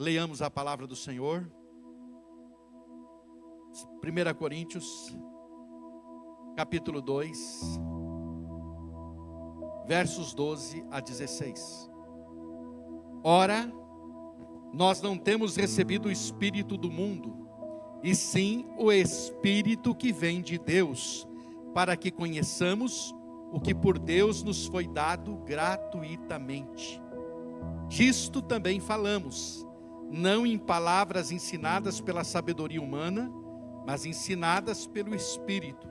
Leiamos a palavra do Senhor. 1 Coríntios, capítulo 2, versos 12 a 16. Ora, nós não temos recebido o Espírito do mundo, e sim o Espírito que vem de Deus, para que conheçamos o que por Deus nos foi dado gratuitamente. Disto também falamos, não em palavras ensinadas pela sabedoria humana, mas ensinadas pelo Espírito,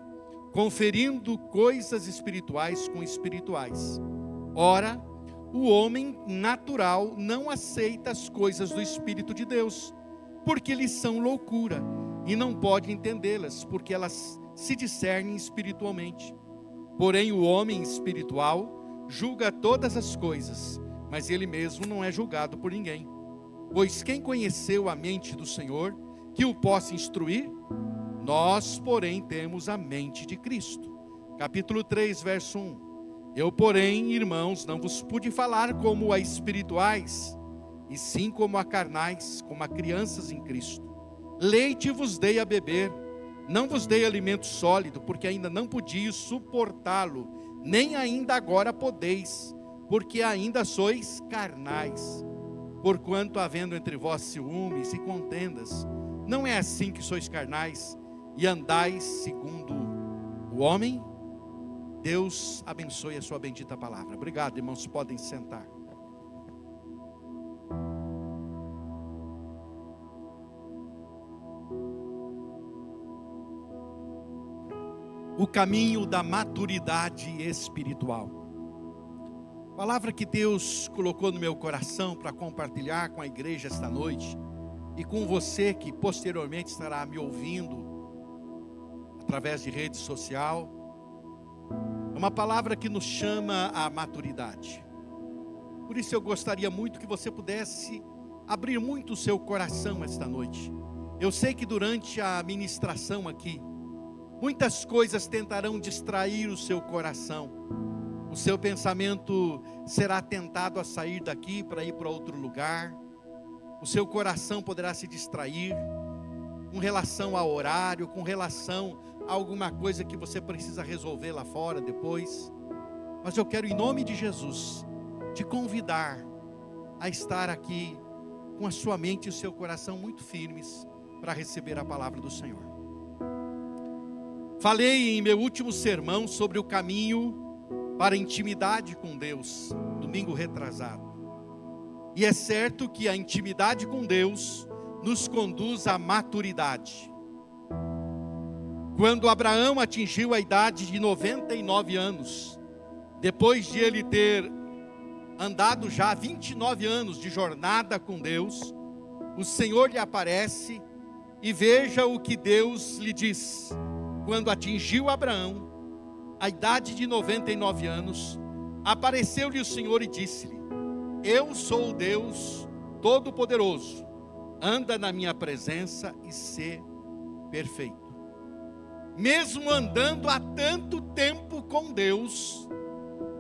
conferindo coisas espirituais com espirituais. Ora, o homem natural não aceita as coisas do Espírito de Deus, porque lhes são loucura, e não pode entendê-las, porque elas se discernem espiritualmente. Porém, o homem espiritual julga todas as coisas, mas ele mesmo não é julgado por ninguém. Pois quem conheceu a mente do Senhor, que o possa instruir? Nós, porém, temos a mente de Cristo. Capítulo 3, verso 1. Eu, porém, irmãos, não vos pude falar como a espirituais, e sim como a carnais, como a crianças em Cristo. Leite vos dei a beber, não vos dei alimento sólido, porque ainda não podias suportá-lo, nem ainda agora podeis, porque ainda sois carnais. Porquanto havendo entre vós ciúmes e contendas, não é assim que sois carnais, e andais segundo o homem? Deus abençoe a sua bendita palavra. Obrigado, irmãos, podem sentar. O caminho da maturidade espiritual. Palavra que Deus colocou no meu coração para compartilhar com a igreja esta noite e com você que posteriormente estará me ouvindo através de rede social. É uma palavra que nos chama à maturidade. Por isso eu gostaria muito que você pudesse abrir muito o seu coração esta noite. Eu sei que durante a ministração aqui, muitas coisas tentarão distrair o seu coração. O seu pensamento será tentado a sair daqui para ir para outro lugar. O seu coração poderá se distrair com relação ao horário, com relação a alguma coisa que você precisa resolver lá fora depois. Mas eu quero, em nome de Jesus, te convidar a estar aqui com a sua mente e o seu coração muito firmes para receber a palavra do Senhor. Falei em meu último sermão sobre o caminho para a intimidade com Deus, domingo retrasado. E é certo que a intimidade com Deus nos conduz à maturidade. Quando Abraão atingiu a idade de 99 anos, depois de ele ter andado já 29 anos de jornada com Deus, o Senhor lhe aparece e veja o que Deus lhe diz. Quando atingiu Abraão a idade de 99 anos, apareceu-lhe o Senhor e disse-lhe: eu sou o Deus Todo-Poderoso, anda na minha presença e sê perfeito. Mesmo andando há tanto tempo com Deus,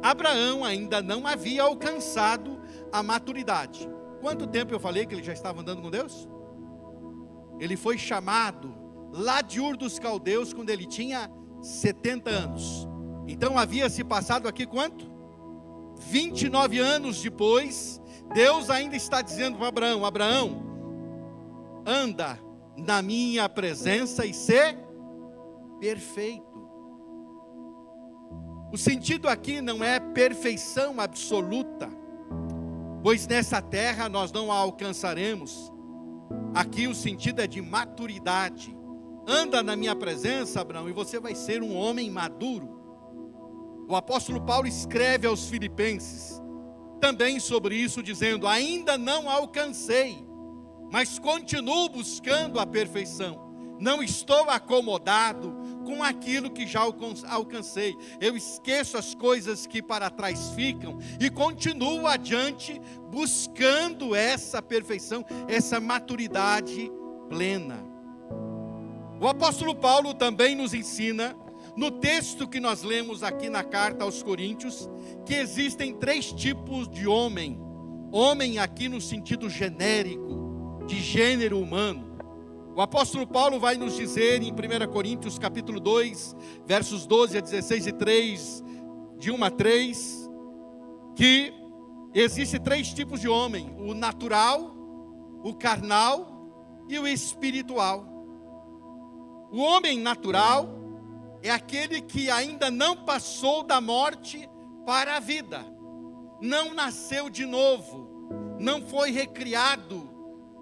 Abraão ainda não havia alcançado a maturidade. Quanto tempo eu falei que ele já estava andando com Deus? Ele foi chamado lá de Ur dos Caldeus quando ele tinha 70 anos. Então havia se passado aqui quanto? 29 anos depois, Deus ainda está dizendo para Abraão: Abraão, anda na minha presença e sê perfeito. O sentido aqui não é perfeição absoluta, pois nessa terra nós não a alcançaremos. Aqui o sentido é de maturidade. Anda na minha presença, Abraão, e você vai ser um homem maduro. O apóstolo Paulo escreve aos Filipenses também sobre isso, dizendo: ainda não alcancei, mas continuo buscando a perfeição. Não estou acomodado com aquilo que já alcancei. Eu esqueço as coisas que para trás ficam e continuo adiante buscando essa perfeição, essa maturidade plena. O apóstolo Paulo também nos ensina, no texto que nós lemos aqui na carta aos Coríntios, que existem 3 tipos de homem. Homem aqui no sentido genérico, de gênero humano. O apóstolo Paulo vai nos dizer em 1 Coríntios capítulo 2, versos 12 a 16 e 3, de 1 a 3, que existem 3 tipos de homem: o natural, o carnal e o espiritual. O homem natural é aquele que ainda não passou da morte para a vida, não nasceu de novo, não foi recriado,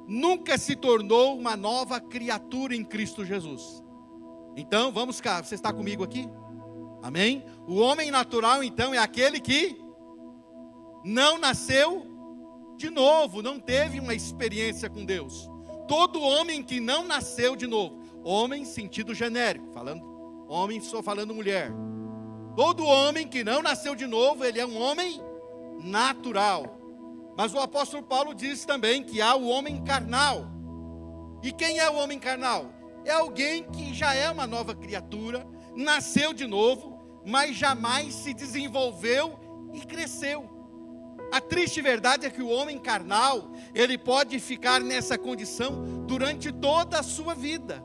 nunca se tornou uma nova criatura em Cristo Jesus. Então, vamos cá, você está comigo aqui? Amém? O homem natural, então, é aquele que não nasceu de novo, não teve uma experiência com Deus. Todo homem que não nasceu de novo, homem sentido genérico, falando homem, só falando mulher. Todo homem que não nasceu de novo, ele é um homem natural. Mas o apóstolo Paulo diz também que há o homem carnal. E quem é o homem carnal? É alguém que já é uma nova criatura, nasceu de novo, mas jamais se desenvolveu e cresceu. A triste verdade é que o homem carnal, ele pode ficar nessa condição durante toda a sua vida.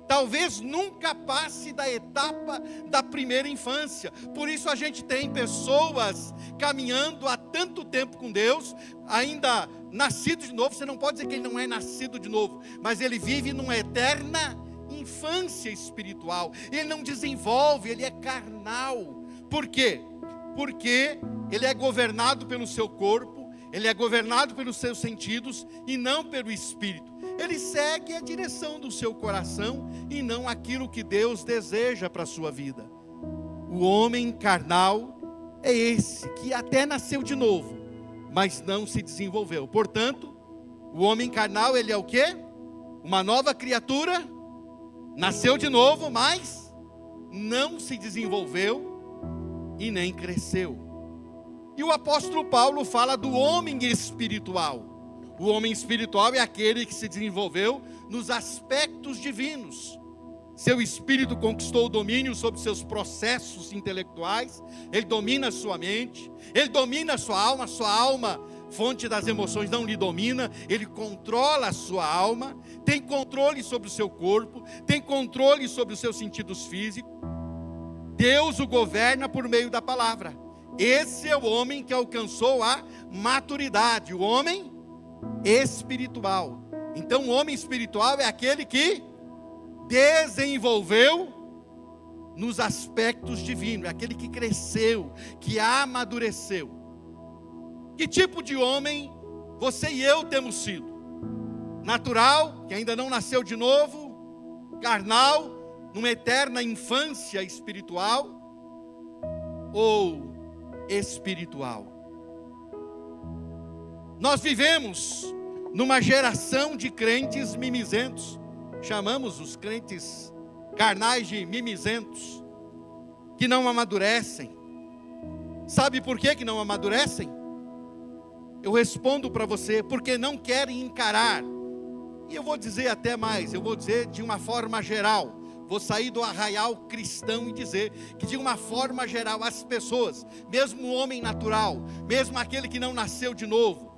Talvez nunca passe da etapa da primeira infância. Por isso a gente tem pessoas caminhando há tanto tempo com Deus, ainda nascido de novo. Você não pode dizer que ele não é nascido de novo, mas ele vive numa eterna infância espiritual. Ele não desenvolve, ele é carnal. Por quê? Porque ele é governado pelo seu corpo, ele é governado pelos seus sentidos e não pelo espírito. Ele segue a direção do seu coração e não aquilo que Deus deseja para a sua vida. O homem carnal é esse que até nasceu de novo, mas não se desenvolveu. Portanto, o homem carnal, ele é o quê? Uma nova criatura, nasceu de novo, mas não se desenvolveu e nem cresceu. E o apóstolo Paulo fala do homem espiritual. O homem espiritual é aquele que se desenvolveu nos aspectos divinos. Seu espírito conquistou o domínio sobre seus processos intelectuais, ele domina a sua mente, ele domina a sua alma, fonte das emoções, não lhe domina, ele controla a sua alma, tem controle sobre o seu corpo, tem controle sobre os seus sentidos físicos. Deus o governa por meio da palavra. Esse é o homem que alcançou a maturidade, o homem espiritual. Então o homem espiritual é aquele que desenvolveu nos aspectos divinos, é aquele que cresceu, que amadureceu. Que tipo de homem você e eu temos sido? Natural, que ainda não nasceu de novo, carnal, numa eterna infância espiritual, ou espiritual? Nós vivemos numa geração de crentes mimizentos. Chamamos os crentes carnais de mimizentos, que não amadurecem. Sabe por que não amadurecem? Eu respondo para você: porque não querem encarar. E eu vou dizer até mais, eu vou dizer de uma forma geral. Vou sair do arraial cristão e dizer que de uma forma geral as pessoas, mesmo o homem natural, mesmo aquele que não nasceu de novo,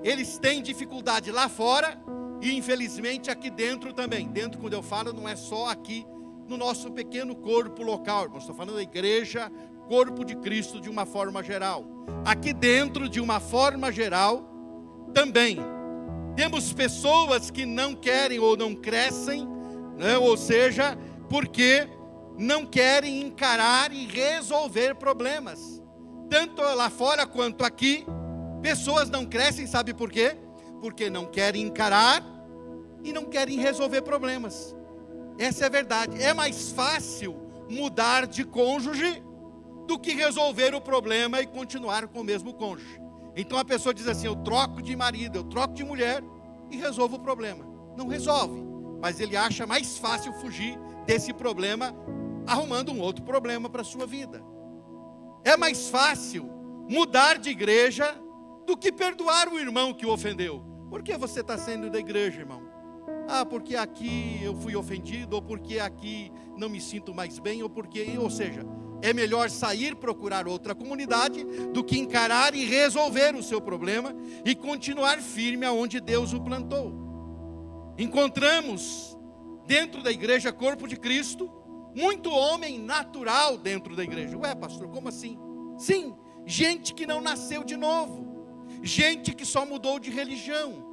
eles têm dificuldade lá fora e infelizmente aqui dentro também. Dentro, quando eu falo, não é só aqui no nosso pequeno corpo local, irmãos. Estou falando da igreja, corpo de Cristo de uma forma geral. Aqui dentro, de uma forma geral, também temos pessoas que não querem ou não crescem, ou seja, porque não querem encarar e resolver problemas. Tanto lá fora quanto aqui, pessoas não crescem, sabe por quê? Porque não querem encarar e não querem resolver problemas. Essa é a verdade. É mais fácil mudar de cônjuge do que resolver o problema e continuar com o mesmo cônjuge. Então a pessoa diz assim: eu troco de marido, eu troco de mulher e resolvo o problema. Não resolve, mas ele acha mais fácil fugir desse problema arrumando um outro problema para a sua vida. É mais fácil mudar de igreja do que perdoar o irmão que o ofendeu. Por que você está saindo da igreja, irmão? Ah, porque aqui eu fui ofendido, ou porque aqui não me sinto mais bem, ou seja, é melhor sair procurar outra comunidade do que encarar e resolver o seu problema e continuar firme aonde Deus o plantou. Encontramos dentro da igreja Corpo de Cristo muito homem natural dentro da igreja. Ué, pastor, como assim? Sim, gente que não nasceu de novo, gente que só mudou de religião.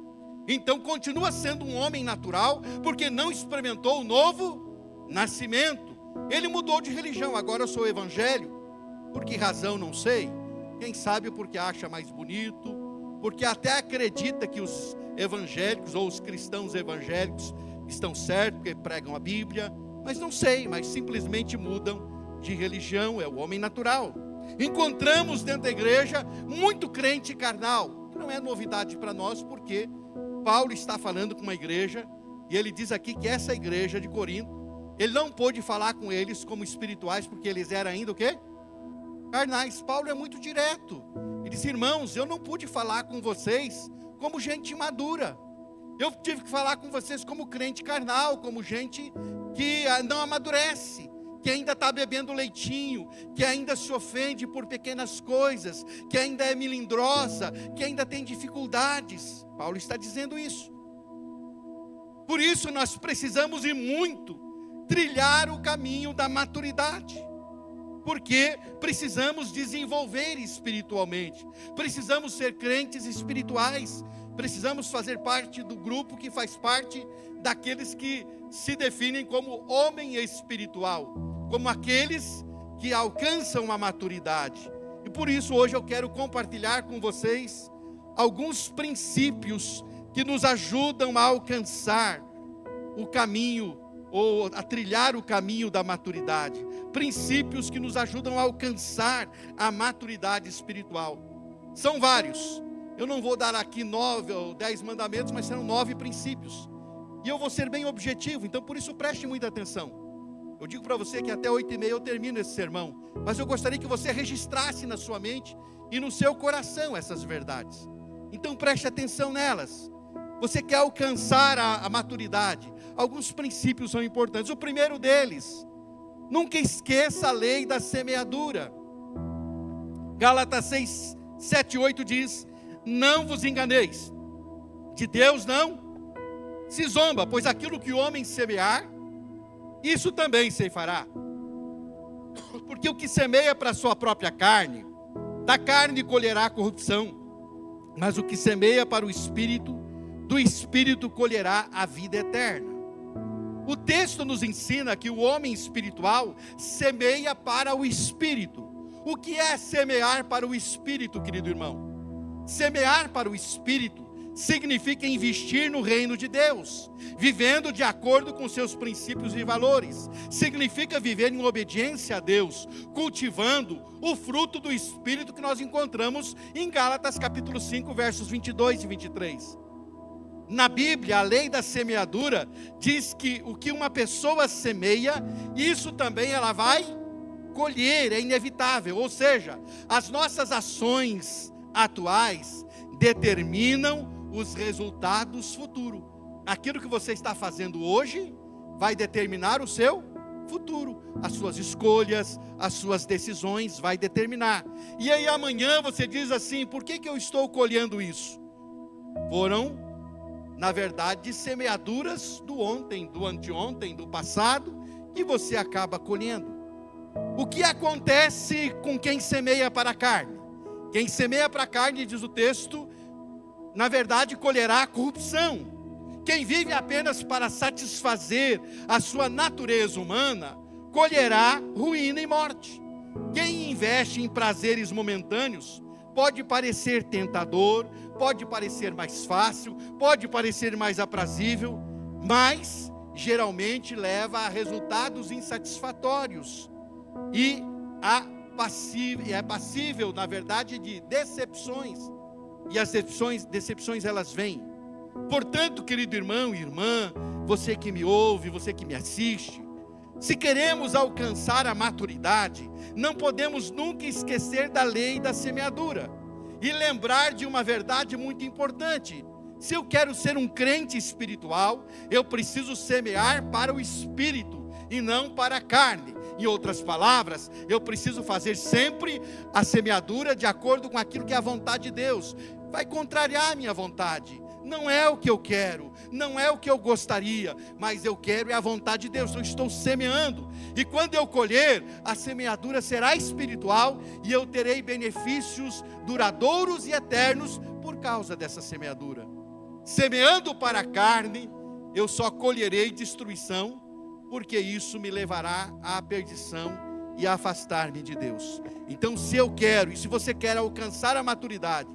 Então continua sendo um homem natural, porque não experimentou o novo nascimento. Ele mudou de religião, agora eu sou evangélico. Por que razão, não sei. Quem sabe porque acha mais bonito, porque até acredita que os evangélicos ou os cristãos evangélicos estão certos, porque pregam a Bíblia. Mas não sei, mas simplesmente mudam de religião, é o homem natural. Encontramos dentro da igreja muito crente carnal. Não é novidade para nós, porque Paulo está falando com uma igreja, e ele diz aqui que essa igreja de Corinto, ele não pôde falar com eles como espirituais, porque eles eram ainda o quê? Carnais. Paulo é muito direto. Ele diz: irmãos, eu não pude falar com vocês como gente madura. Eu tive que falar com vocês como crente carnal, como gente que não amadurece, que ainda está bebendo leitinho, que ainda se ofende por pequenas coisas, que ainda é melindrosa, que ainda tem dificuldades. Paulo está dizendo isso. Por isso nós precisamos e muito trilhar o caminho da maturidade, porque precisamos desenvolver espiritualmente, precisamos ser crentes espirituais, precisamos fazer parte do grupo que faz parte daqueles que se definem como homem espiritual, como aqueles que alcançam a maturidade. E por isso hoje eu quero compartilhar com vocês alguns princípios que nos ajudam a alcançar o caminho, ou a trilhar o caminho da maturidade. Princípios que nos ajudam a alcançar a maturidade espiritual. São vários. Eu não vou dar aqui 9 ou 10 mandamentos, mas serão 9 princípios. E eu vou ser bem objetivo, então por isso preste muita atenção. Eu digo para você que até 8h30 eu termino esse sermão, mas eu gostaria que você registrasse na sua mente e no seu coração essas verdades. Então preste atenção nelas. Você quer alcançar a maturidade, alguns princípios são importantes. O primeiro deles: nunca esqueça a lei da semeadura. Gálatas 6, 7 e 8 diz: não vos enganeis, de Deus não se zomba, pois aquilo que o homem semear, isso também ceifará. Porque o que semeia para a sua própria carne, da carne colherá corrupção, mas o que semeia para o Espírito, do Espírito colherá a vida eterna. O texto nos ensina que o homem espiritual semeia para o Espírito. O que é semear para o Espírito, querido irmão? Semear para o Espírito significa investir no reino de Deus, vivendo de acordo com seus princípios e valores. Significa viver em obediência a Deus, cultivando o fruto do Espírito que nós encontramos em Gálatas capítulo 5, versos 22 e 23. Na Bíblia, a lei da semeadura diz que o que uma pessoa semeia, isso também ela vai colher, é inevitável. Ou seja, as nossas ações atuais determinam os resultados futuros. Aquilo que você está fazendo hoje vai determinar o seu futuro. As suas escolhas, as suas decisões vai determinar. E aí amanhã você diz assim: por que eu estou colhendo isso? Foram, na verdade, semeaduras do ontem, do anteontem, do passado, que você acaba colhendo. O que acontece com quem semeia para a carne? Quem semeia para a carne, diz o texto, na verdade colherá corrupção. Quem vive apenas para satisfazer a sua natureza humana, colherá ruína e morte. Quem investe em prazeres momentâneos, pode parecer tentador, pode parecer mais fácil, pode parecer mais aprazível, mas geralmente leva a resultados insatisfatórios e é passível, na verdade, de decepções. E as decepções elas vêm. Portanto, querido irmão e irmã, você que me ouve, você que me assiste, se queremos alcançar a maturidade, não podemos nunca esquecer da lei da semeadura e lembrar de uma verdade muito importante. Se eu quero ser um crente espiritual, eu preciso semear para o Espírito e não para a carne. Em outras palavras, eu preciso fazer sempre a semeadura de acordo com aquilo que é a vontade de Deus. Vai contrariar a minha vontade. Não é o que eu quero, não é o que eu gostaria, mas eu quero é a vontade de Deus. Eu estou semeando, e quando eu colher, a semeadura será espiritual, e eu terei benefícios duradouros e eternos por causa dessa semeadura. Semeando para a carne, eu só colherei destruição, porque isso me levará à perdição e a afastar-me de Deus. Então, se eu quero, e se você quer alcançar a maturidade,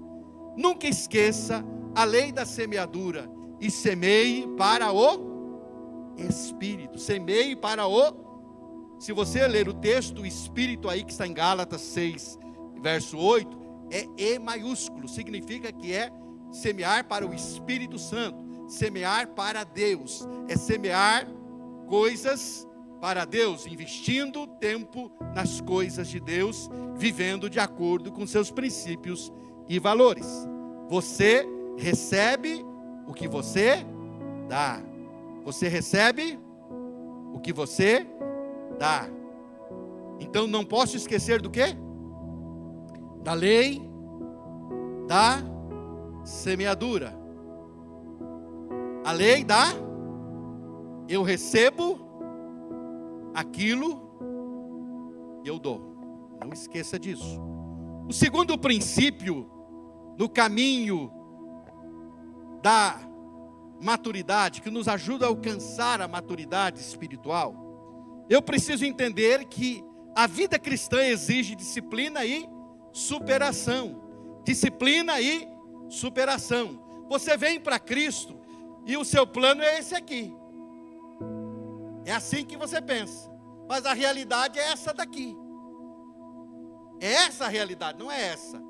nunca esqueça a lei da semeadura, e semeie para o Espírito, semeie para o, se você ler o texto, o Espírito aí que está em Gálatas 6, verso 8, é E maiúsculo, significa que é semear para o Espírito Santo, semear para Deus, é semear coisas para Deus, investindo tempo nas coisas de Deus, vivendo de acordo com seus princípios e valores. Você recebe o que você dá. Você recebe o que você dá. Então não posso esquecer do quê? Da lei da semeadura. A lei da eu recebo aquilo que eu dou. Não esqueça disso. O segundo princípio no caminho da maturidade, que nos ajuda a alcançar a maturidade espiritual, eu preciso entender que a vida cristã exige disciplina e superação. Disciplina e superação. Você vem para Cristo e o seu plano é esse aqui. É assim que você pensa, mas a realidade é essa daqui. É essa a realidade, não é essa.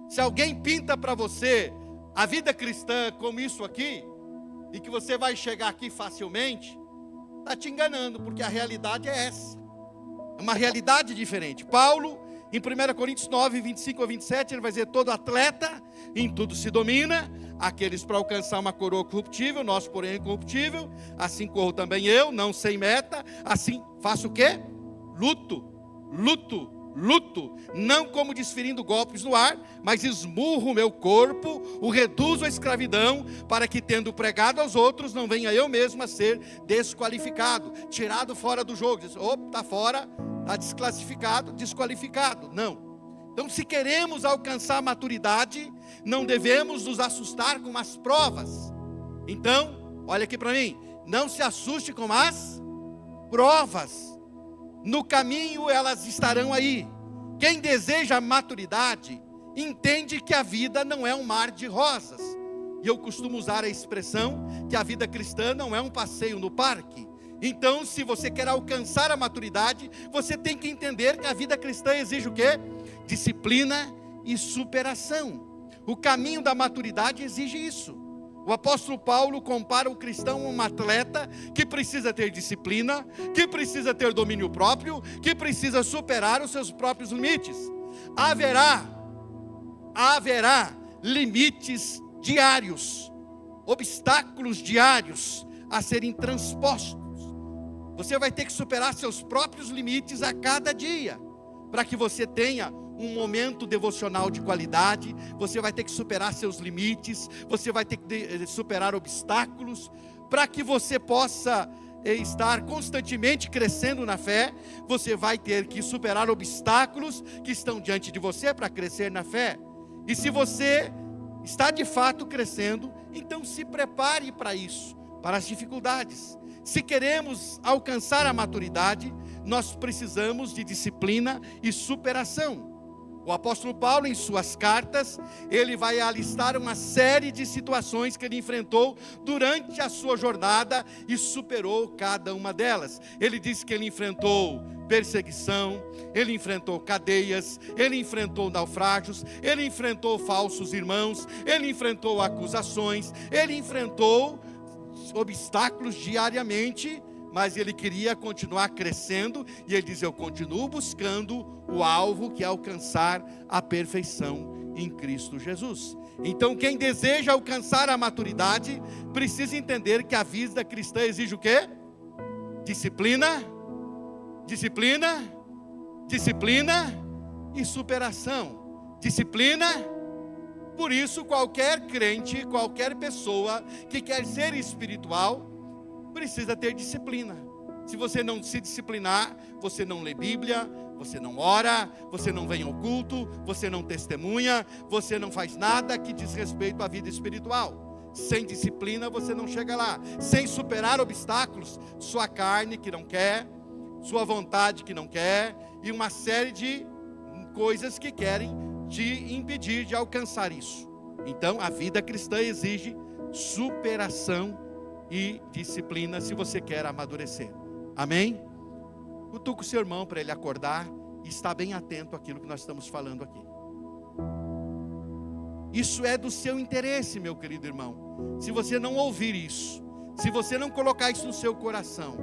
Se alguém pinta para você a vida cristã como isso aqui, e que você vai chegar aqui facilmente, está te enganando, porque a realidade é essa. É uma realidade diferente. Paulo, em 1 Coríntios 9, 25 a 27, ele vai dizer: todo atleta em tudo se domina, aqueles para alcançar uma coroa corruptível, nós porém incorruptível, assim corro também eu, não sem meta, assim faço o quê? Luto, não como desferindo golpes no ar, mas esmurro o meu corpo, o reduzo à escravidão, para que, tendo pregado aos outros, não venha eu mesmo a ser desqualificado, tirado fora do jogo. Diz: opa, está fora, está desclassificado, desqualificado. Não. Então, se queremos alcançar a maturidade, não devemos nos assustar com as provas. Então, olha aqui para mim, não se assuste com as provas. No caminho elas estarão aí. Quem deseja maturidade, entende que a vida não é um mar de rosas. E eu costumo usar a expressão que a vida cristã não é um passeio no parque. Então, se você quer alcançar a maturidade, você tem que entender que a vida cristã exige o quê? Disciplina e superação. O caminho da maturidade exige isso. O apóstolo Paulo compara o cristão a um atleta que precisa ter disciplina, que precisa ter domínio próprio, que precisa superar os seus próprios limites. Haverá limites diários, obstáculos diários a serem transpostos. Você vai ter que superar seus próprios limites a cada dia, para que você tenha um momento devocional de qualidade. Você vai ter que superar seus limites, você vai ter que superar obstáculos, para que você possa estar constantemente crescendo na fé. Você vai ter que superar obstáculos que estão diante de você para crescer na fé. E se você está de fato crescendo, então se prepare para isso, para as dificuldades. Se queremos alcançar a maturidade, nós precisamos de disciplina e superação. O apóstolo Paulo, em suas cartas, ele vai alistar uma série de situações que ele enfrentou durante a sua jornada e superou cada uma delas. Ele diz que ele enfrentou perseguição, ele enfrentou cadeias, ele enfrentou naufrágios, ele enfrentou falsos irmãos, ele enfrentou acusações, ele enfrentou obstáculos diariamente, mas ele queria continuar crescendo, e ele diz: eu continuo buscando o alvo, que é alcançar a perfeição em Cristo Jesus. Então, quem deseja alcançar a maturidade, precisa entender que a vida cristã exige o quê? Disciplina Disciplina, disciplina e superação. Disciplina. Por isso, qualquer crente, qualquer pessoa que quer ser espiritual, precisa ter disciplina. Se você não se disciplinar, você não lê Bíblia, você não ora, você não vem ao culto, você não testemunha, você não faz nada que diz respeito à vida espiritual. Sem disciplina você não chega lá. Sem superar obstáculos, sua carne que não quer, sua vontade que não quer, e uma série de coisas que querem te impedir de alcançar isso. Então a vida cristã exige superação e disciplina se você quer amadurecer. Amém? Cutuca o seu irmão para ele acordar e estar bem atento àquilo que nós estamos falando aqui. Isso é do seu interesse, meu querido irmão. Se você não ouvir isso, se você não colocar isso no seu coração,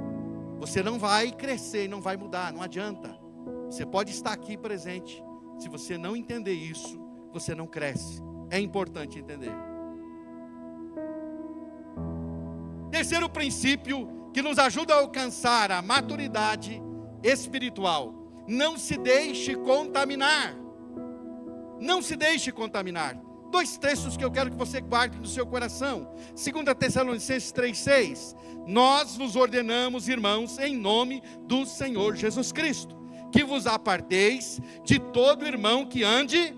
você não vai crescer, não vai mudar, não adianta. Você pode estar aqui presente, se você não entender isso, você não cresce. É importante entender. Terceiro princípio que nos ajuda a alcançar a maturidade espiritual: não se deixe contaminar. Não se deixe contaminar. 2 textos que eu quero que você guarde no seu coração. 2 Tessalonicenses 3,6. Nós vos ordenamos, irmãos, em nome do Senhor Jesus Cristo, que vos aparteis de todo irmão que ande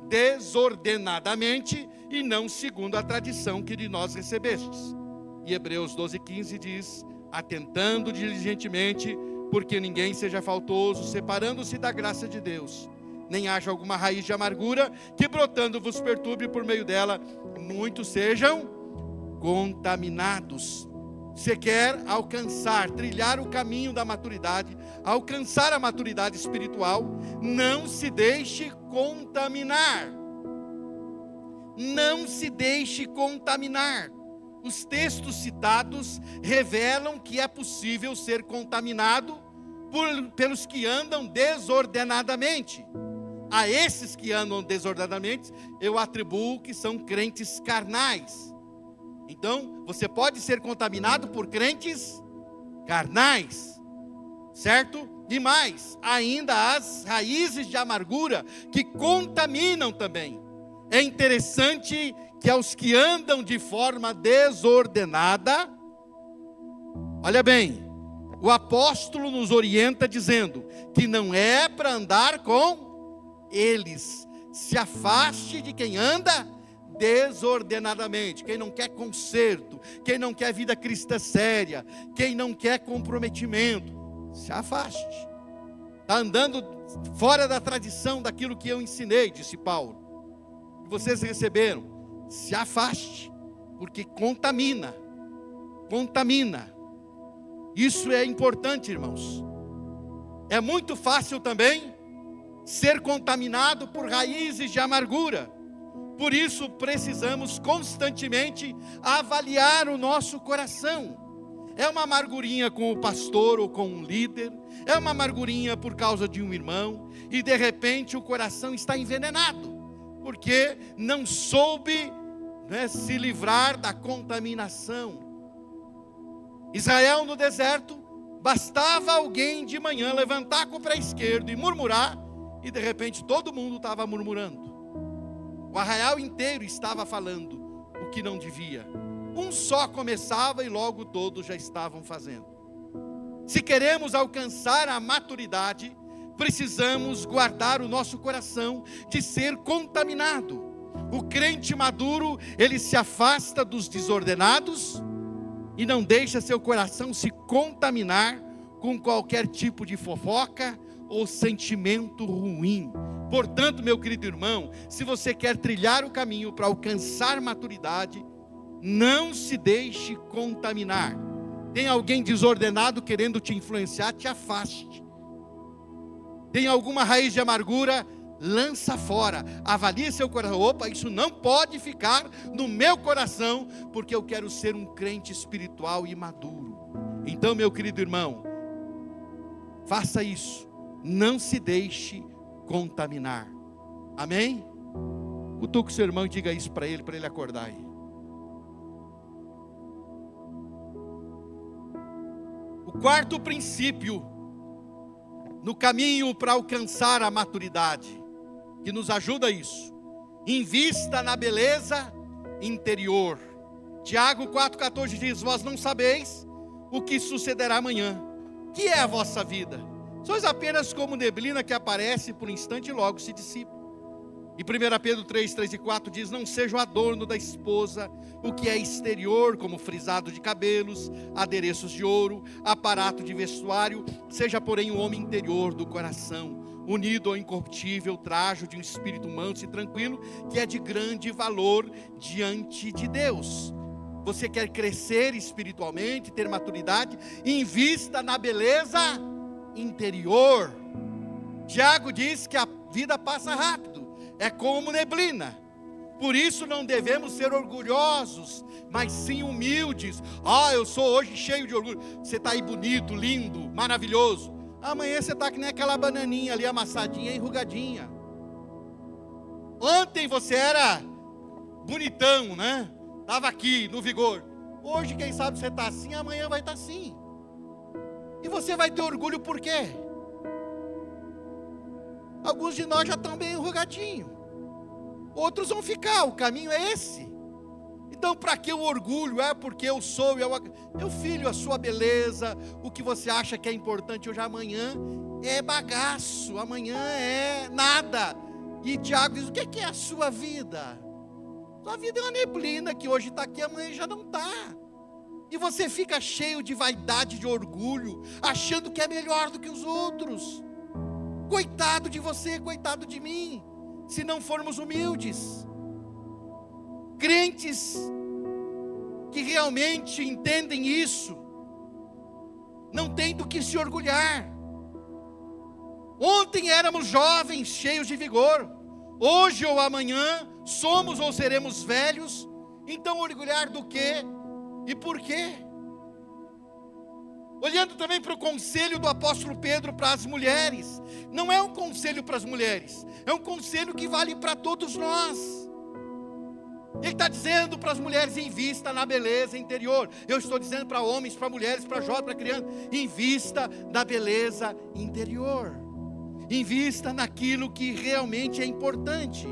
desordenadamente e não segundo a tradição que de nós recebestes. E Hebreus 12,15 diz: atentando diligentemente, porque ninguém seja faltoso, separando-se da graça de Deus, nem haja alguma raiz de amargura, que brotando vos perturbe, por meio dela muitos sejam contaminados. Você quer alcançar, trilhar o caminho da maturidade, alcançar a maturidade espiritual, não se deixe contaminar. Não se deixe contaminar. Os textos citados revelam que é possível ser contaminado pelos que andam desordenadamente. A esses que andam desordenadamente, eu atribuo que são crentes carnais. Então, você pode ser contaminado por crentes carnais, certo? E mais, ainda as raízes de amargura que contaminam também. É interessante que aos que andam de forma desordenada, olha bem, o apóstolo nos orienta dizendo que não é para andar com eles. Se afaste de quem anda desordenadamente, quem não quer conserto, quem não quer vida cristã séria, quem não quer comprometimento, se afaste. Está andando fora da tradição daquilo que eu ensinei, disse Paulo, que vocês receberam. Se afaste, porque contamina. Isso é importante, irmãos. É muito fácil também ser contaminado por raízes de amargura. Por isso precisamos constantemente avaliar o nosso coração. É uma amargurinha com o pastor ou com um líder, é uma amargurinha por causa de um irmão, e de repente o coração está envenenado, porque não soube se livrar da contaminação. Israel no deserto, bastava alguém de manhã levantar com o pé esquerdo e murmurar, e de repente todo mundo estava murmurando. O arraial inteiro estava falando o que não devia. Um só começava e logo todos já estavam fazendo. Se queremos alcançar a maturidade, precisamos guardar o nosso coração de ser contaminado. O crente maduro, ele se afasta dos desordenados e não deixa seu coração se contaminar com qualquer tipo de fofoca ou sentimento ruim. Portanto, meu querido irmão, se você quer trilhar o caminho para alcançar maturidade, não se deixe contaminar. Tem alguém desordenado querendo te influenciar, te afaste. Tem alguma raiz de amargura, lança fora. Avalie seu coração. Opa, isso não pode ficar no meu coração, porque eu quero ser um crente espiritual e maduro. Então, meu querido irmão, faça isso. Não se deixe contaminar. Amém? Cutuque o seu irmão e diga isso para ele acordar aí. O quarto princípio no caminho para alcançar a maturidade, que nos ajuda a isso. Invista na beleza interior. Tiago 4,14 diz: vós não sabeis o que sucederá amanhã. Que é a vossa vida? Sois apenas como neblina que aparece por um instante e logo se dissipa. E 1 Pedro 3 e 4 diz: não seja o adorno da esposa o que é exterior, como frisado de cabelos, adereços de ouro, aparato de vestuário, seja porém o homem interior do coração, unido ao incorruptível trajo de um espírito manso e tranquilo, que é de grande valor diante de Deus. Você quer crescer espiritualmente, ter maturidade? Invista na beleza interior. Tiago diz que a vida passa rápido, é como neblina. Por isso não devemos ser orgulhosos, mas sim humildes. Eu sou hoje cheio de orgulho. Você está aí bonito, lindo, maravilhoso. Amanhã você está que nem aquela bananinha ali, amassadinha, enrugadinha. Ontem você era bonitão, né? Estava aqui, no vigor. Hoje, quem sabe você está assim, amanhã vai estar assim. E você vai ter orgulho por quê? Alguns de nós já estão bem enrugadinhos. Outros vão ficar, o caminho é esse. Então, para que o orgulho? É porque eu sou, meu filho, a sua beleza, o que você acha que é importante hoje, amanhã é bagaço, amanhã é nada. E Tiago diz: o que é a sua vida? Sua vida é uma neblina que hoje está aqui, amanhã já não está. E você fica cheio de vaidade, de orgulho, achando que é melhor do que os outros. Coitado de você, coitado de mim, se não formos humildes. Crentes que realmente entendem isso, não tem do que se orgulhar. Ontem éramos jovens, cheios de vigor. Hoje ou amanhã, somos ou seremos velhos. Então orgulhar do quê? E por quê? Olhando também para o conselho do apóstolo Pedro para as mulheres. Não é um conselho para as mulheres, é um conselho que vale para todos nós. Ele está dizendo para as mulheres: invista na beleza interior. Eu estou dizendo para homens, para mulheres, para jovens, para crianças: invista na beleza interior. Invista naquilo que realmente é importante.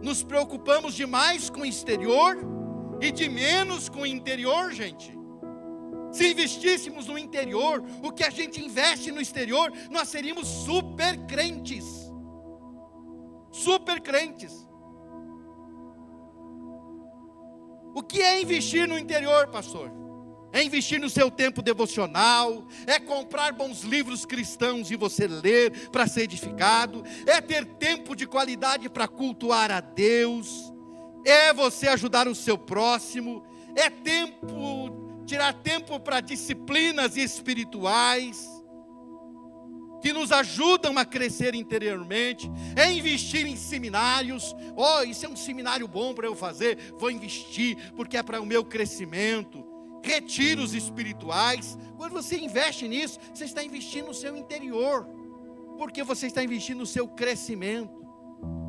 Nos preocupamos demais com o exterior e de menos com o interior, gente. Se investíssemos no interior o que a gente investe no exterior, nós seríamos super crentes. Super crentes. O que é investir no interior, pastor? É investir no seu tempo devocional, é comprar bons livros cristãos e você ler para ser edificado, é ter tempo de qualidade para cultuar a Deus, é você ajudar o seu próximo, é tirar tempo para disciplinas espirituais, que nos ajudam a crescer interiormente, é investir em seminários. Isso é um seminário bom para eu fazer, vou investir, porque é para o meu crescimento. Retiros espirituais. Quando você investe nisso, você está investindo no seu interior, porque você está investindo no seu crescimento.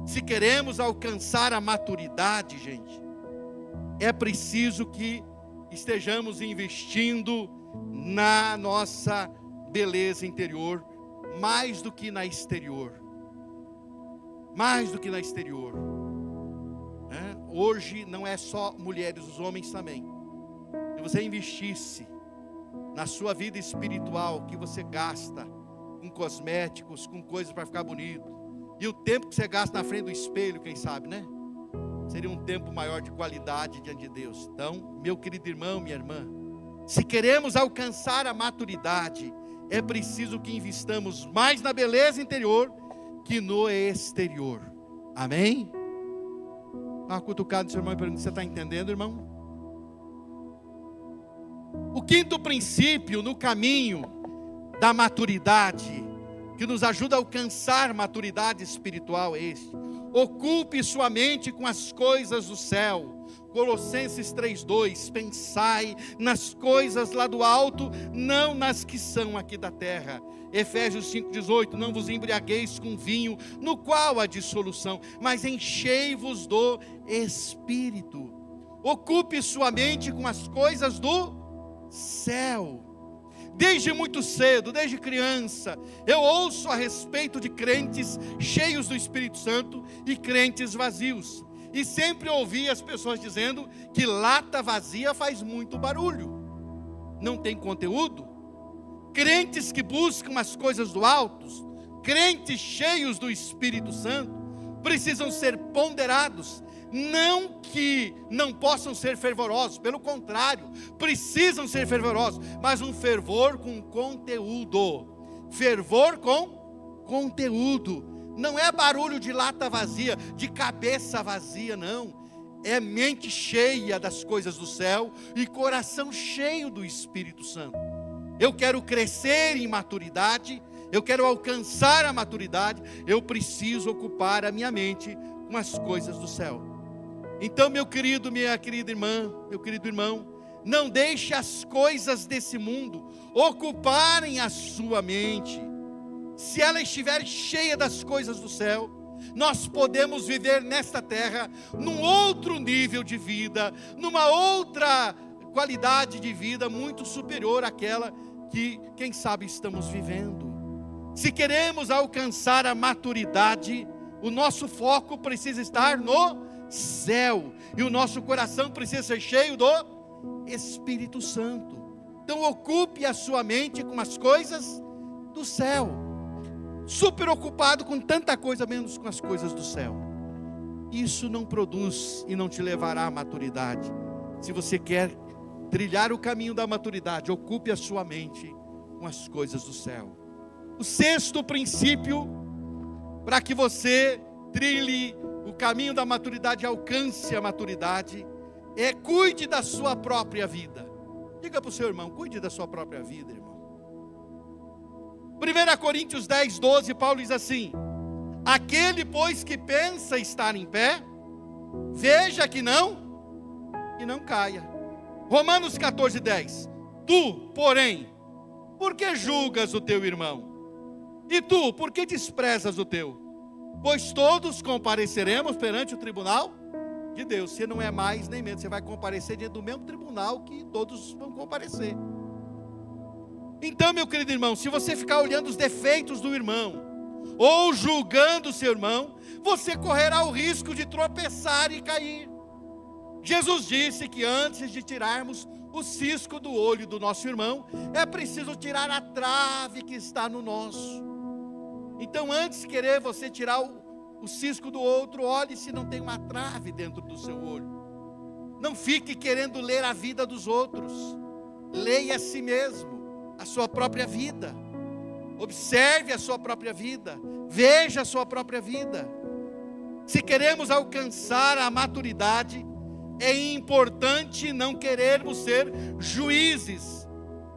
Se queremos alcançar a maturidade, gente, é preciso que estejamos investindo na nossa beleza interior, mais do que na exterior. Mais do que na exterior. Hoje não é só mulheres, os homens também. Se você investisse na sua vida espiritual, que você gasta com cosméticos, com coisas para ficar bonito, e o tempo que você gasta na frente do espelho, quem sabe, né? Seria um tempo maior de qualidade diante de Deus. Então, meu querido irmão, minha irmã, se queremos alcançar a maturidade, é preciso que investamos mais na beleza interior que no exterior. Amém? Dá uma cutucada no seu irmão e pergunta: você está entendendo, irmão? O quinto princípio no caminho da maturidade, que nos ajuda a alcançar maturidade espiritual, é este: ocupe sua mente com as coisas do céu. Colossenses 3:2, pensai nas coisas lá do alto, não nas que são aqui da terra. Efésios 5:18, não vos embriagueis com vinho, no qual há dissolução, mas enchei-vos do Espírito. Ocupe sua mente com as coisas do céu. Desde muito cedo, desde criança, eu ouço a respeito de crentes cheios do Espírito Santo e crentes vazios. E sempre ouvi as pessoas dizendo que lata vazia faz muito barulho, não tem conteúdo. Crentes que buscam as coisas do alto, crentes cheios do Espírito Santo, precisam ser ponderados. Não que não possam ser fervorosos, pelo contrário, precisam ser fervorosos, mas um fervor com conteúdo. Fervor com conteúdo. Não é barulho de lata vazia, de cabeça vazia, não. É mente cheia das coisas do céu e coração cheio do Espírito Santo. Eu quero crescer em maturidade, eu quero alcançar a maturidade, eu preciso ocupar a minha mente com as coisas do céu. Então, meu querido, minha querida irmã, meu querido irmão, não deixe as coisas desse mundo ocuparem a sua mente. Se ela estiver cheia das coisas do céu, nós podemos viver nesta terra num outro nível de vida, numa outra qualidade de vida muito superior àquela que, quem sabe, estamos vivendo. Se queremos alcançar a maturidade, o nosso foco precisa estar no céu, e o nosso coração precisa ser cheio do Espírito Santo. Então ocupe a sua mente com as coisas do céu. Super ocupado com tanta coisa, menos com as coisas do céu. Isso não produz e não te levará à maturidade. Se você quer trilhar o caminho da maturidade, ocupe a sua mente com as coisas do céu. O sexto princípio, para que você trilhe o caminho da maturidade, alcance a maturidade, é cuide da sua própria vida. Diga para o seu irmão, cuide da sua própria vida, irmão. 1 Coríntios 10, 12, Paulo diz assim: aquele, pois, que pensa estar em pé, veja que não caia. Romanos 14, 10, tu, porém, por que julgas o teu irmão? E tu, por que desprezas o teu? Pois todos compareceremos perante o tribunal de Deus. Você não é mais nem menos, você vai comparecer diante do mesmo tribunal que todos vão comparecer. Então, meu querido irmão, se você ficar olhando os defeitos do irmão, ou julgando o seu irmão, você correrá o risco de tropeçar e cair. Jesus disse que antes de tirarmos o cisco do olho do nosso irmão, é preciso tirar a trave que está no nosso. Então, antes de querer você tirar o cisco do outro, olhe se não tem uma trave dentro do seu olho. Não fique querendo ler a vida dos outros. Leia a si mesmo, a sua própria vida. Observe a sua própria vida. Veja a sua própria vida. Se queremos alcançar a maturidade, é importante não querermos ser juízes,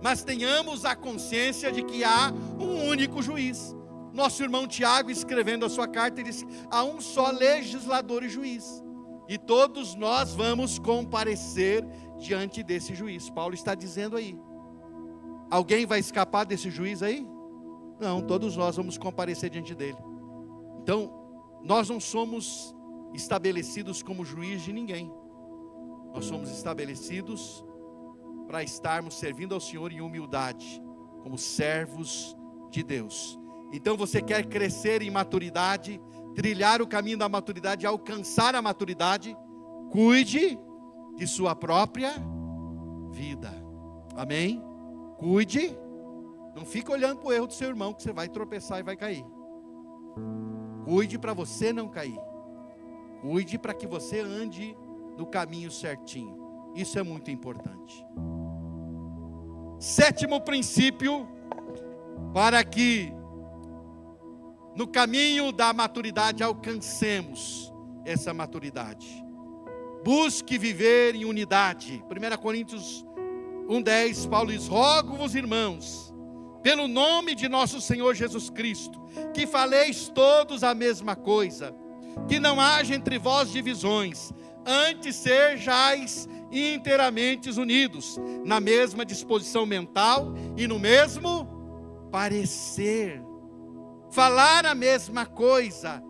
mas tenhamos a consciência de que há um único juiz. Nosso irmão Tiago, escrevendo a sua carta, ele disse: há um só legislador e juiz, e todos nós vamos comparecer diante desse juiz. Paulo está dizendo aí, alguém vai escapar desse juiz aí? Não, todos nós vamos comparecer diante dele. Então, nós não somos estabelecidos como juiz de ninguém. Nós somos estabelecidos para estarmos servindo ao Senhor em humildade, como servos de Deus. Então, você quer crescer em maturidade, trilhar o caminho da maturidade, alcançar a maturidade, cuide de sua própria vida. Amém? Cuide. Não fica olhando para o erro do seu irmão, que você vai tropeçar e vai cair. Cuide para você não cair. Cuide para que você ande no caminho certinho. Isso é muito importante. Sétimo princípio, para que no caminho da maturidade alcancemos essa maturidade. Busque viver em unidade. 1 Coríntios 1:10, Paulo diz: rogo-vos, irmãos, pelo nome de nosso Senhor Jesus Cristo, que faleis todos a mesma coisa, que não haja entre vós divisões, antes sejais inteiramente unidos, na mesma disposição mental e no mesmo parecer. Falar a mesma coisa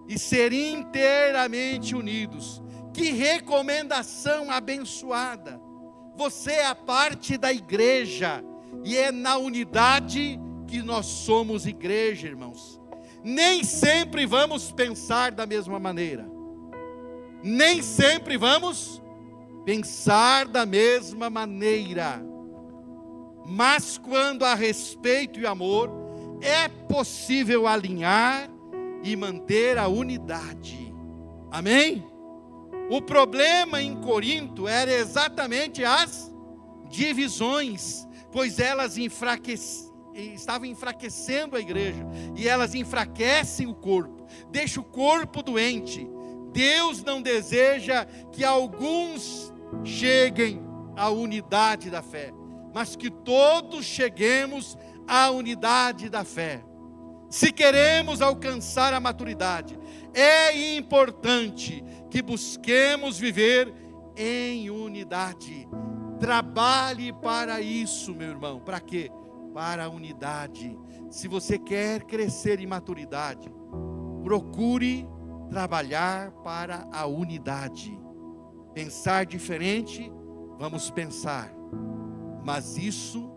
e ser inteiramente unidos. Que recomendação abençoada! Você é a parte da igreja, E é na unidade que nós somos igreja, irmãos. Nem sempre vamos pensar da mesma maneira. Nem sempre vamos pensar da mesma maneira. Mas quando há respeito e amor, é possível alinhar e manter a unidade. Amém? O problema em Corinto era exatamente as divisões, pois elas estavam enfraquecendo a igreja, e elas enfraquecem o corpo, deixam o corpo doente. Deus não deseja que alguns cheguem à unidade da fé, mas que todos cheguemos à unidade da fé. Se queremos alcançar a maturidade, é importante que busquemos viver em unidade. Trabalhe para isso, meu irmão. Para quê? Para a unidade. Se você quer crescer em maturidade, procure trabalhar para a unidade. Pensar diferente, vamos pensar. Mas isso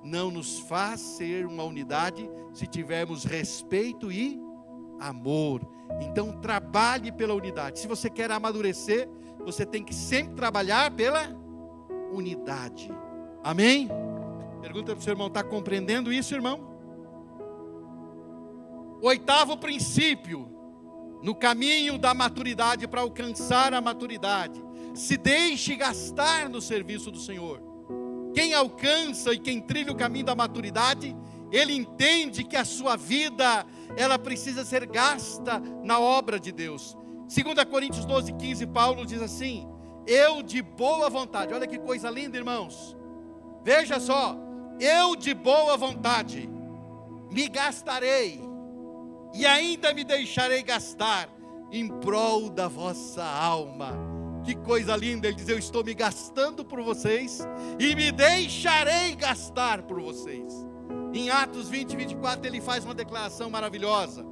não nos faz ser uma unidade se tivermos respeito e amor. Então trabalhe pela unidade. Se você quer amadurecer, você tem que sempre trabalhar pela unidade. Amém? Pergunta para o seu irmão, está compreendendo isso, irmão? O oitavo princípio, no caminho da maturidade, para alcançar a maturidade: se deixe gastar no serviço do Senhor. Quem alcança e quem trilha o caminho da maturidade, ele entende que a sua vida, ela precisa ser gasta na obra de Deus. 2 Coríntios 12:15, Paulo diz assim: eu de boa vontade, olha que coisa linda, irmãos, veja só, eu de boa vontade me gastarei, e ainda me deixarei gastar em prol da vossa alma. Que coisa linda, ele diz: eu estou me gastando por vocês, e me deixarei gastar por vocês. Em Atos 20:24 ele faz uma declaração maravilhosa: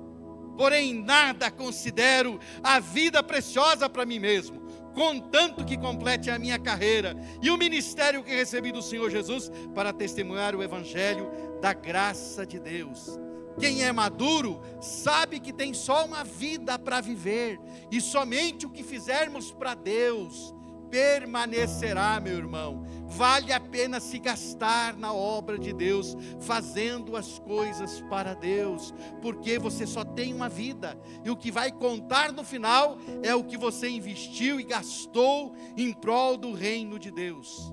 porém nada considero a vida preciosa para mim mesmo, contanto que complete a minha carreira e o ministério que recebi do Senhor Jesus, para testemunhar o evangelho da graça de Deus. Quem é maduro sabe que tem só uma vida para viver, e somente o que fizermos para Deus permanecerá, meu irmão. Vale a pena se gastar na obra de Deus, fazendo as coisas para Deus, porque você só tem uma vida, e o que vai contar no final é o que você investiu e gastou em prol do reino de Deus.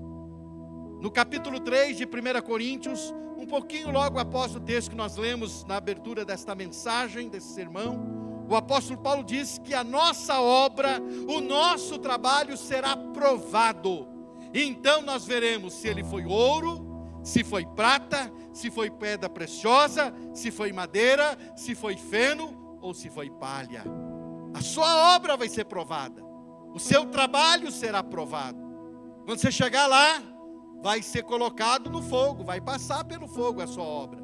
No capítulo 3 de 1 Coríntios, um pouquinho logo após o texto que nós lemos na abertura desta mensagem, desse sermão, o apóstolo Paulo diz que a nossa obra, o nosso trabalho será provado. Então nós veremos se ele foi ouro, se foi prata, se foi pedra preciosa, se foi madeira, se foi feno ou se foi palha. A sua obra vai ser provada, o seu trabalho será provado. Quando você chegar lá, vai ser colocado no fogo, vai passar pelo fogo a sua obra.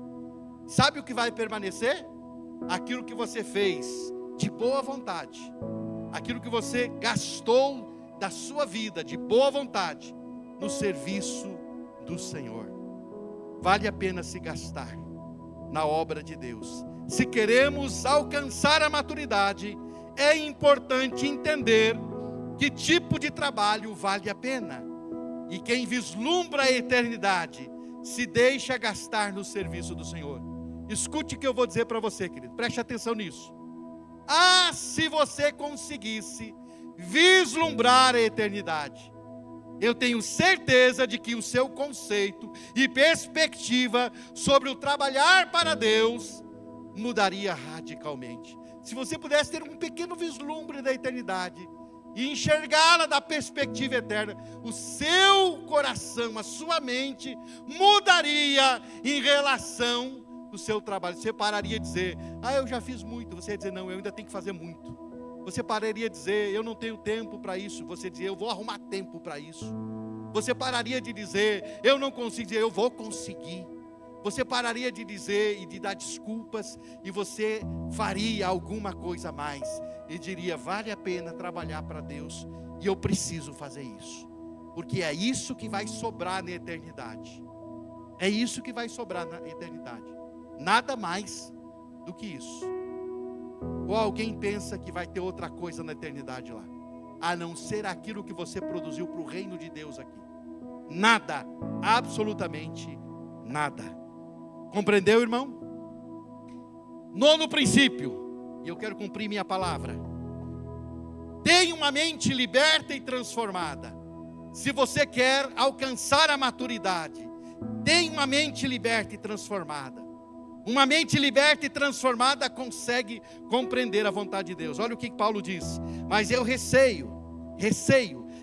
Sabe o que vai permanecer? Aquilo que você fez de boa vontade, aquilo que você gastou da sua vida de boa vontade no serviço do Senhor. Vale a pena se gastar na obra de Deus. Se queremos alcançar a maturidade, é importante entender que tipo de trabalho vale a pena. E quem vislumbra a eternidade se deixa gastar no serviço do Senhor. Escute o que eu vou dizer para você, querido, preste atenção nisso. Se você conseguisse vislumbrar a eternidade, eu tenho certeza de que o seu conceito e perspectiva sobre o trabalhar para Deus mudaria radicalmente. Se você pudesse ter um pequeno vislumbre da eternidade e enxergá-la da perspectiva eterna, o seu coração, a sua mente mudaria em relação ao seu trabalho. Você pararia de dizer: eu já fiz muito. Você ia dizer: não, eu ainda tenho que fazer muito. Você pararia de dizer: eu não tenho tempo para isso. Você dizia: eu vou arrumar tempo para isso. Você pararia de dizer: eu não consigo. Dizer: eu vou conseguir. Você pararia de dizer e de dar desculpas, e você faria alguma coisa a mais, e diria: vale a pena trabalhar para Deus, e eu preciso fazer isso, porque é isso que vai sobrar na eternidade. É isso que vai sobrar na eternidade. Nada mais do que isso. Ou alguém pensa que vai ter outra coisa na eternidade lá, a não ser aquilo que você produziu para o reino de Deus aqui? Nada, absolutamente nada. Compreendeu, irmão? Nono princípio, e eu quero cumprir minha palavra. Tenha uma mente liberta e transformada. Se você quer alcançar a maturidade, tenha uma mente liberta e transformada. Uma mente liberta e transformada consegue compreender a vontade de Deus. Olha o que Paulo diz: mas eu receio,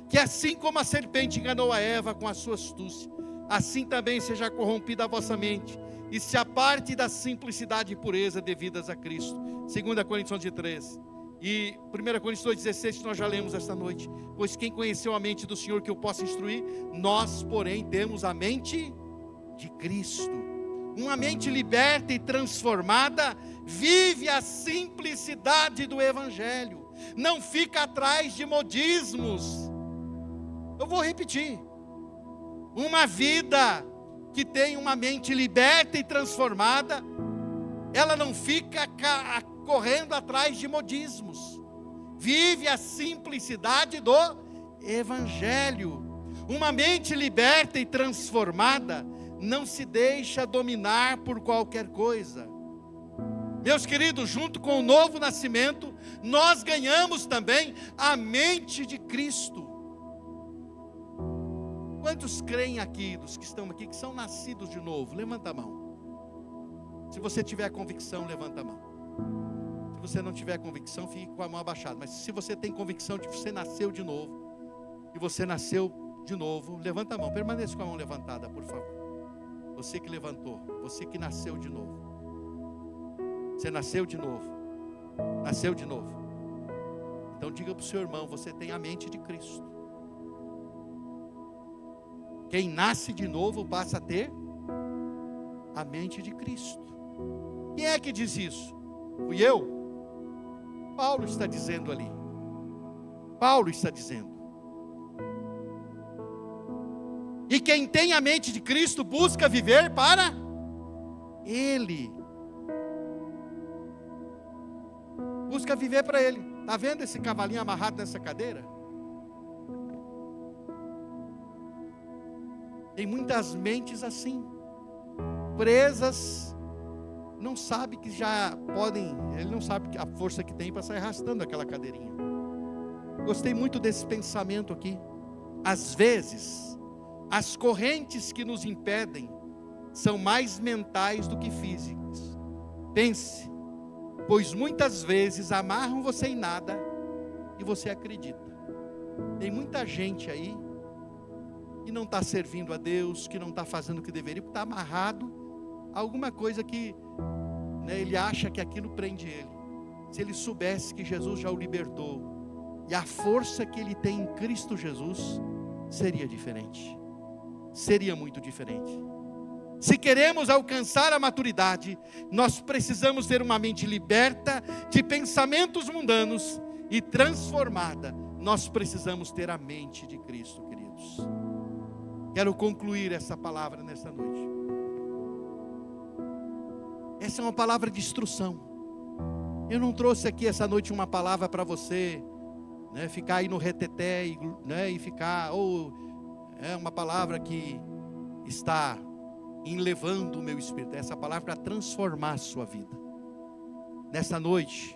que assim como a serpente enganou a Eva com a sua astúcia, assim também seja corrompida a vossa mente, e se aparte da simplicidade e pureza devidas a Cristo. 2 Coríntios 11:3. E 1 Coríntios 2:16, que nós já lemos esta noite. Pois quem conheceu a mente do Senhor que eu possa instruir? Nós, porém, temos a mente de Cristo. Uma mente liberta e transformada vive a simplicidade do Evangelho. Não fica atrás de modismos. Eu vou repetir. Uma vida que tem uma mente liberta e transformada, ela não fica correndo atrás de modismos. Vive a simplicidade do Evangelho. Uma mente liberta e transformada não se deixa dominar por qualquer coisa. Meus queridos, junto com o novo nascimento, nós ganhamos também a mente de Cristo. Quantos creem aqui, dos que estão aqui, que são nascidos de novo? Levanta a mão. Se você tiver convicção, levanta a mão. Se você não tiver convicção, fique com a mão abaixada. Mas se você tem convicção de que você nasceu de novo, e você nasceu de novo, levanta a mão. Permaneça com a mão levantada, por favor. Você que levantou, você que nasceu de novo. Você nasceu de novo. Nasceu de novo. Então diga para o seu irmão: você tem a mente de Cristo. Quem nasce de novo passa a ter a mente de Cristo. Quem é que diz isso? Fui eu? Paulo está dizendo ali. Paulo está dizendo. E quem tem a mente de Cristo busca viver para Ele. Busca viver para Ele. Está vendo esse cavalinho amarrado nessa cadeira? Tem muitas mentes assim, presas, não sabe que já podem, ele não sabe a força que tem para sair arrastando aquela cadeirinha. Gostei muito desse pensamento aqui. Às vezes, as correntes que nos impedem são mais mentais do que físicas. Pense, pois muitas vezes amarram você em nada e você acredita. Tem muita gente aí que não está servindo a Deus, que não está fazendo o que deveria, porque está amarrado a alguma coisa que, ele acha que aquilo prende ele. Se ele soubesse que Jesus já o libertou, e a força que ele tem em Cristo Jesus, seria diferente. Seria muito diferente. Se queremos alcançar a maturidade, nós precisamos ter uma mente liberta de pensamentos mundanos e transformada. Nós precisamos ter a mente de Cristo, queridos. Quero concluir essa palavra nesta noite. Essa é uma palavra de instrução. Eu não trouxe aqui essa noite uma palavra para você, ficar aí no reteté e ficar, é uma palavra que está enlevando o meu espírito. Essa palavra para transformar a sua vida. Nessa noite,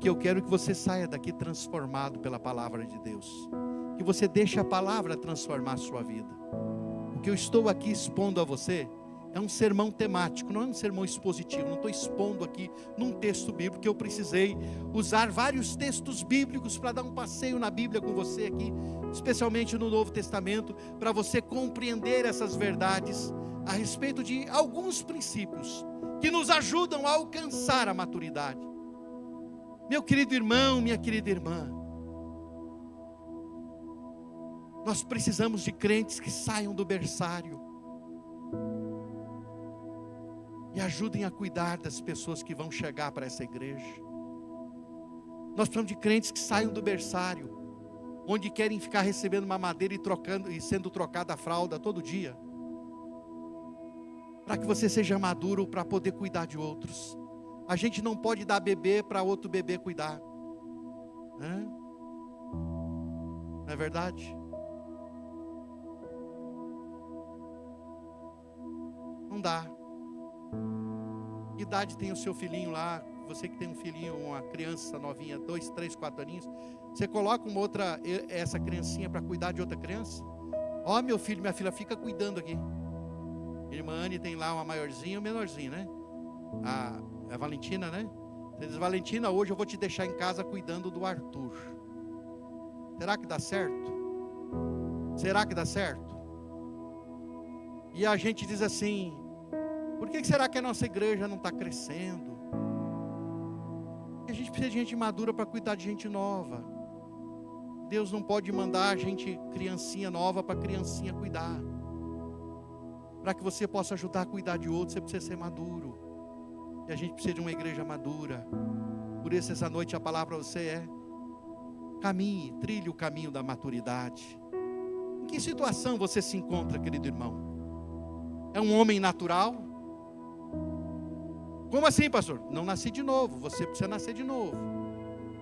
que eu quero que você saia daqui transformado pela palavra de Deus. Que você deixe a palavra transformar a sua vida. O que eu estou aqui expondo a você é um sermão temático, não é um sermão expositivo. Não estou expondo aqui num texto bíblico, que eu precisei usar vários textos bíblicos para dar um passeio na Bíblia com você aqui, especialmente no Novo Testamento, para você compreender essas verdades a respeito de alguns princípios que nos ajudam a alcançar a maturidade. Meu querido irmão, minha querida irmã, nós precisamos de crentes que saiam do berçário e ajudem a cuidar das pessoas que vão chegar para essa igreja. Nós precisamos de crentes que saiam do berçário, onde querem ficar recebendo uma madeira e sendo trocada a fralda todo dia. para que você seja maduro para poder cuidar de outros. A gente não pode dar bebê para outro bebê cuidar, né? Não é verdade? Não dá. Que idade tem o seu filhinho lá? Você que tem um filhinho, uma criança novinha, 2, 3, 4 aninhos, você coloca essa criancinha para cuidar de outra criança? Ó, meu filho, minha filha, fica cuidando aqui. Irmã Anne tem lá uma maiorzinha e um menorzinho, né? A Valentina, né? Você diz, Valentina, hoje eu vou te deixar em casa cuidando do Arthur. Será que dá certo? Será que dá certo? E a gente diz assim, por que será que a nossa igreja não está crescendo? Porque a gente precisa de gente madura para cuidar de gente nova. Deus não pode mandar a gente, criancinha nova, para criancinha cuidar. Para que você possa ajudar a cuidar de outros, você precisa ser maduro. E a gente precisa de uma igreja madura. Por isso essa noite a palavra para você é: caminhe, trilhe o caminho da maturidade. Em que situação você se encontra, querido irmão? É um homem natural? Como assim, pastor? Não nasci de novo. Você precisa nascer de novo.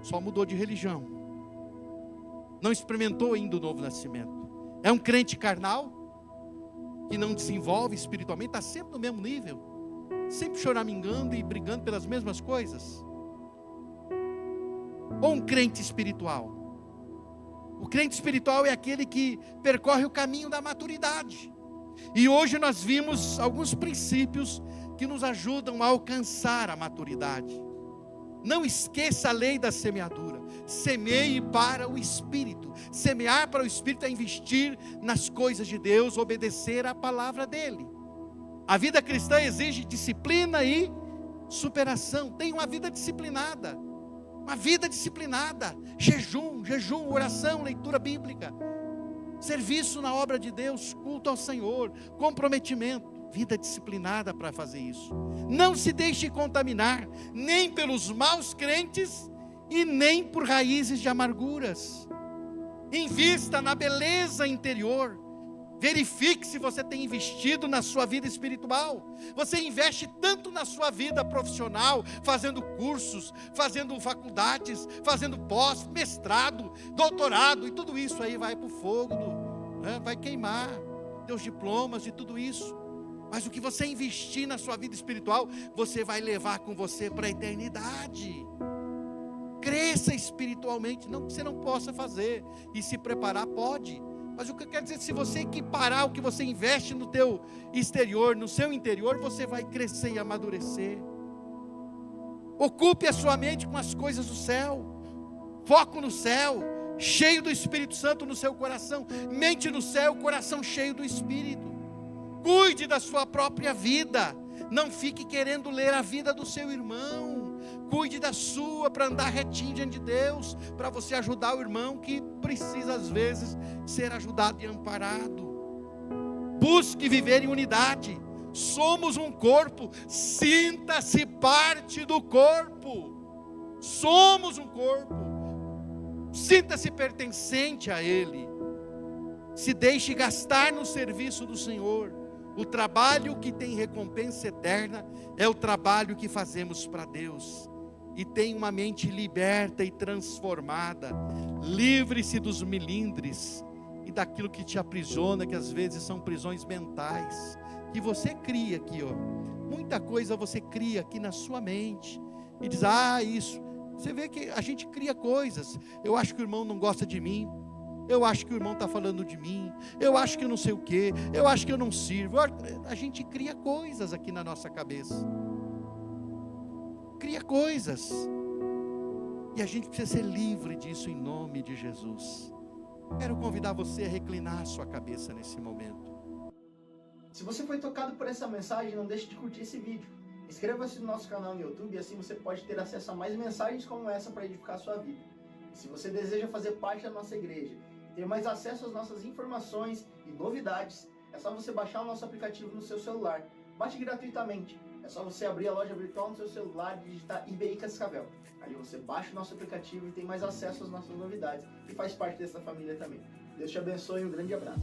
Só mudou de religião. Não experimentou ainda o novo nascimento. É um crente carnal, que não desenvolve espiritualmente, está sempre no mesmo nível, sempre choramingando e brigando pelas mesmas coisas. Ou um crente espiritual? O crente espiritual é aquele que percorre o caminho da maturidade. E hoje nós vimos alguns princípios que nos ajudam a alcançar a maturidade. Não esqueça a lei da semeadura. Semeie para o Espírito. Semear para o Espírito é investir nas coisas de Deus, obedecer à palavra dele. A vida cristã exige disciplina e superação. Tenha uma vida disciplinada. Uma vida disciplinada. Jejum, oração, leitura bíblica. Serviço na obra de Deus, culto ao Senhor, comprometimento. Vida disciplinada para fazer isso. Não se deixe contaminar, nem pelos maus crentes e nem por raízes de amarguras. Invista na beleza interior. Verifique se você tem investido na sua vida espiritual. Você investe tanto na sua vida profissional, fazendo cursos, fazendo faculdades, fazendo pós, mestrado, doutorado, e tudo isso aí vai para o fogo, né? Vai queimar teus diplomas e tudo isso. Mas o que você investir na sua vida espiritual, você vai levar com você para a eternidade. Cresça espiritualmente, não que você não possa fazer, e se preparar pode. Mas o que eu quero dizer, se você equiparar o que você investe no teu exterior, no seu interior, você vai crescer e amadurecer. Ocupe a sua mente com as coisas do céu. Foco no céu, cheio do Espírito Santo no seu coração. Mente no céu, coração cheio do Espírito. Cuide da sua própria vida. Não fique querendo ler a vida do seu irmão. Cuide da sua, para andar retinho diante de Deus, para você ajudar o irmão que precisa às vezes ser ajudado e amparado. Busque viver em unidade. Somos um corpo. Sinta-se parte do corpo. Somos um corpo. Sinta-se pertencente a Ele. Se deixe gastar no serviço do Senhor. O trabalho que tem recompensa eterna é o trabalho que fazemos para Deus. E tenha uma mente liberta e transformada. Livre-se dos melindres e daquilo que te aprisiona, que às vezes são prisões mentais, que você cria aqui, ó. Muita coisa você cria aqui na sua mente. E diz, isso. Você vê que a gente cria coisas. Eu acho que o irmão não gosta de mim. Eu acho que o irmão está falando de mim. Eu acho que eu não sei o quê. Eu acho que eu não sirvo. A gente cria coisas aqui na nossa cabeça. Cria coisas. E a gente precisa ser livre disso em nome de Jesus. Quero convidar você a reclinar a sua cabeça nesse momento. Se você foi tocado por essa mensagem, não deixe de curtir esse vídeo. Inscreva-se no nosso canal no YouTube e assim você pode ter acesso a mais mensagens como essa para edificar a sua vida. Se você deseja fazer parte da nossa igreja, ter mais acesso às nossas informações e novidades, é só você baixar o nosso aplicativo no seu celular. Baixe gratuitamente. É só você abrir a loja virtual no seu celular e digitar IBI Cascavel. Ali você baixa o nosso aplicativo e tem mais acesso às nossas novidades e faz parte dessa família também. Deus te abençoe e um grande abraço.